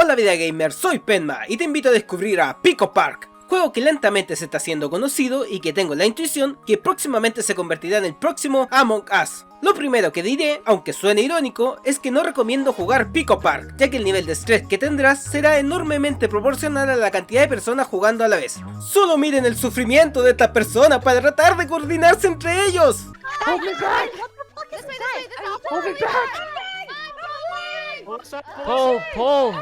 Hola vida gamer, soy Penma y te invito a descubrir a Pico Park, juego que lentamente se está haciendo conocido y que tengo la intuición que próximamente se convertirá en el próximo Among Us. Lo primero que diré, aunque suene irónico, es que no recomiendo jugar Pico Park, ya que el nivel de estrés que tendrás será enormemente proporcional a la cantidad de personas jugando a la vez. Solo miren el sufrimiento de estas personas para tratar de coordinarse entre ellos. Hold me back! Hold me back! Pull!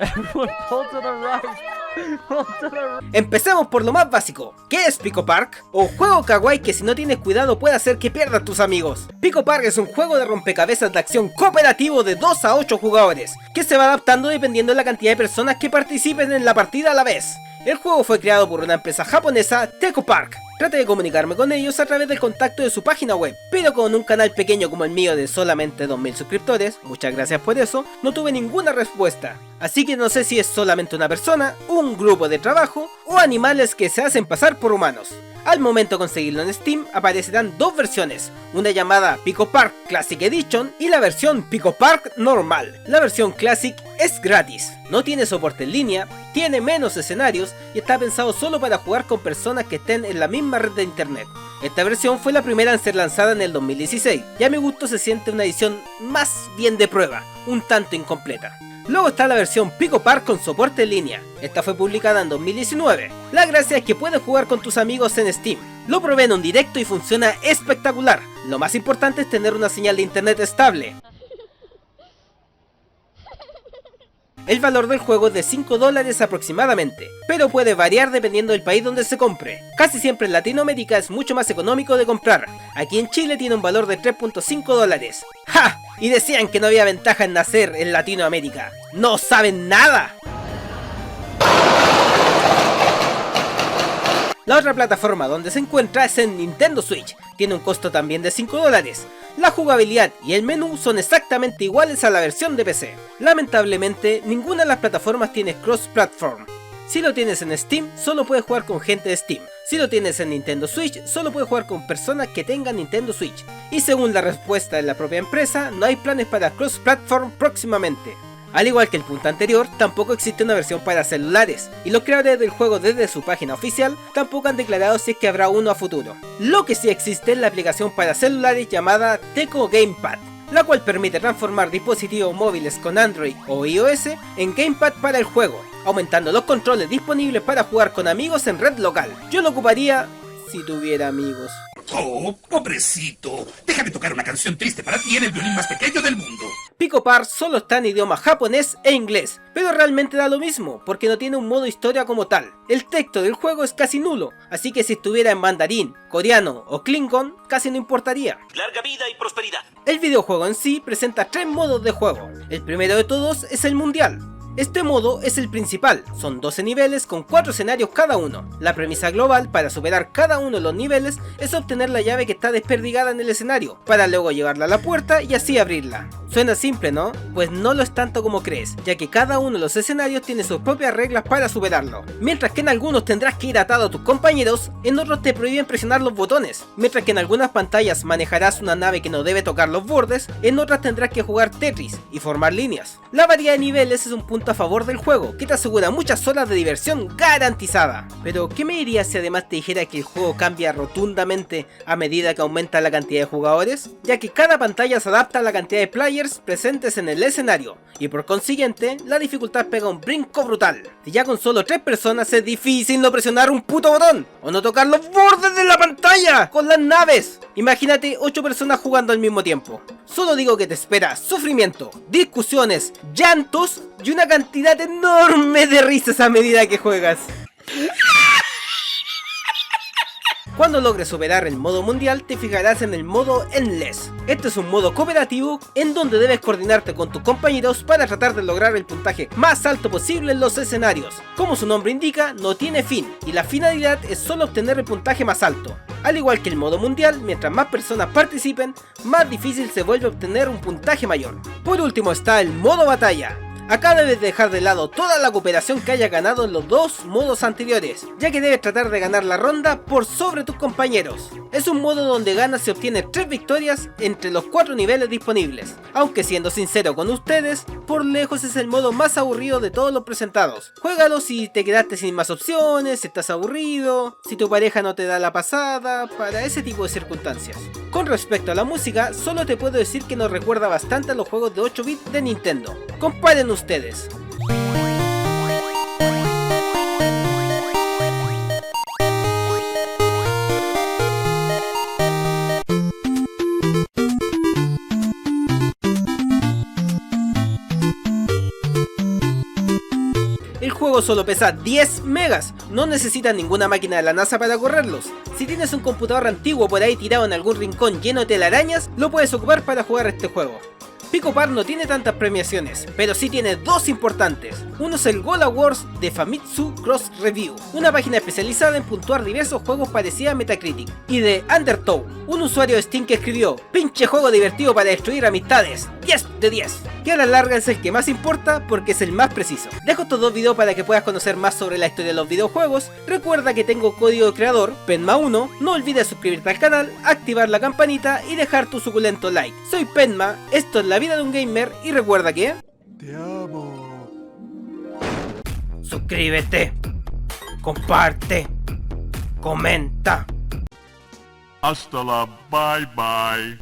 Everyone pull to the right! Pull to the right! Empecemos por lo más básico. ¿Qué es Pico Park? Un juego kawaii que si no tienes cuidado puede hacer que pierdas tus amigos. Pico Park es un juego de rompecabezas de acción cooperativo de 2 a 8 jugadores, que se va adaptando dependiendo de la cantidad de personas que participen en la partida a la vez. El juego fue creado por una empresa japonesa, Teco Park. Traté de comunicarme con ellos a través del contacto de su página web, pero con un canal pequeño como el mío de solamente 2000 suscriptores, muchas gracias por eso, no tuve ninguna respuesta. Así que no sé si es solamente una persona, un grupo de trabajo o animales que se hacen pasar por humanos. Al momento de conseguirlo en Steam aparecerán dos versiones, una llamada Pico Park Classic Edition y la versión Pico Park normal. La versión Classic es gratis, no tiene soporte en línea, tiene menos escenarios y está pensado solo para jugar con personas que estén en la misma red de internet. Esta versión fue la primera en ser lanzada en el 2016 y a mi gusto se siente una edición más bien de prueba, un tanto incompleta. Luego está la versión Pico Park con soporte en línea, esta fue publicada en 2019. La gracia es que puedes jugar con tus amigos en Steam. Lo probé en un directo y funciona espectacular. Lo más importante es tener una señal de internet estable. El valor del juego es de $5 aproximadamente, pero puede variar dependiendo del país donde se compre. Casi siempre en Latinoamérica es mucho más económico de comprar. Aquí en Chile tiene un valor de $3.5. ¡Ja! Y decían que no había ventaja en nacer en Latinoamérica. ¡No saben nada! La otra plataforma donde se encuentra es en Nintendo Switch, tiene un costo también de $5. La jugabilidad y el menú son exactamente iguales a la versión de PC. Lamentablemente, ninguna de las plataformas tiene cross-platform. Si lo tienes en Steam, solo puedes jugar con gente de Steam. Si lo tienes en Nintendo Switch, solo puedes jugar con personas que tengan Nintendo Switch. Y según la respuesta de la propia empresa, no hay planes para cross-platform próximamente. Al igual que el punto anterior, tampoco existe una versión para celulares, y los creadores del juego desde su página oficial tampoco han declarado si es que habrá uno a futuro. Lo que sí existe es la aplicación para celulares llamada Teco Gamepad, la cual permite transformar dispositivos móviles con Android o iOS en Gamepad para el juego, aumentando los controles disponibles para jugar con amigos en red local. Yo lo ocuparía si tuviera amigos. Oh, pobrecito. Déjame tocar una canción triste para ti en el violín más pequeño del mundo. Pico Park solo está en idioma japonés e inglés, pero realmente da lo mismo, porque no tiene un modo historia como tal. El texto del juego es casi nulo, así que si estuviera en mandarín, coreano o klingon, casi no importaría. Larga vida y prosperidad. El videojuego en sí presenta 3 modos de juego. El primero de todos es el mundial. Este modo es el principal, son 12 niveles con 4 escenarios cada uno. La premisa global para superar cada uno de los niveles es obtener la llave que está desperdigada en el escenario, para luego llevarla a la puerta y así abrirla. Suena simple, ¿no? Pues no lo es tanto como crees, ya que cada uno de los escenarios tiene sus propias reglas para superarlo. Mientras que en algunos tendrás que ir atado a tus compañeros, en otros te prohíben presionar los botones. Mientras que en algunas pantallas manejarás una nave que no debe tocar los bordes, en otras tendrás que jugar Tetris y formar líneas. La variedad de niveles es un punto a favor del juego, que te asegura muchas horas de diversión garantizada. Pero ¿qué me dirías si además te dijera que el juego cambia rotundamente a medida que aumenta la cantidad de jugadores? Ya que cada pantalla se adapta a la cantidad de players presentes en el escenario, y por consiguiente la dificultad pega un brinco brutal. Y ya con solo 3 personas es difícil no presionar un puto botón, o no tocar los bordes de la pantalla con las naves. Imagínate 8 personas jugando al mismo tiempo. Solo digo que te espera sufrimiento, discusiones, llantos y una cantidad enorme de risas a medida que juegas. Cuando logres superar el modo mundial, te fijarás en el modo Endless. Este es un modo cooperativo en donde debes coordinarte con tus compañeros para tratar de lograr el puntaje más alto posible en los escenarios. Como su nombre indica, no tiene fin, y la finalidad es solo obtener el puntaje más alto. Al igual que el modo mundial, mientras más personas participen, más difícil se vuelve obtener un puntaje mayor. Por último está el modo batalla. Acá debes dejar de lado toda la cooperación que hayas ganado en los dos modos anteriores, ya que debes tratar de ganar la ronda por sobre tus compañeros. Es un modo donde ganas y obtienes 3 victorias entre los 4 niveles disponibles, aunque siendo sincero con ustedes, por lejos es el modo más aburrido de todos los presentados. Juégalo si te quedaste sin más opciones, si estás aburrido, si tu pareja no te da la pasada, para ese tipo de circunstancias. Con respecto a la música, solo te puedo decir que nos recuerda bastante a los juegos de 8 bits de Nintendo. Comparen ustedes. El juego solo pesa 10 megas, no necesitas ninguna máquina de la NASA para correrlos. Si tienes un computador antiguo por ahí tirado en algún rincón lleno de telarañas, lo puedes ocupar para jugar este juego. Pico Park no tiene tantas premiaciones, pero sí tiene 2 importantes. Uno es el Gold Awards de Famitsu Cross Review, una página especializada en puntuar diversos juegos parecida a Metacritic, y de Undertow, un usuario de Steam que escribió: pinche juego divertido para destruir amistades, 10 de 10, que a la larga es el que más importa porque es el más preciso. Dejo estos 2 videos para que puedas conocer más sobre la historia de los videojuegos. Recuerda que tengo código de creador, Penma1, no olvides suscribirte al canal, activar la campanita y dejar tu suculento like. Soy Penma, esto es la vida de un gamer y recuerda que... Te amo. Suscríbete, comparte, comenta. Hasta la bye bye.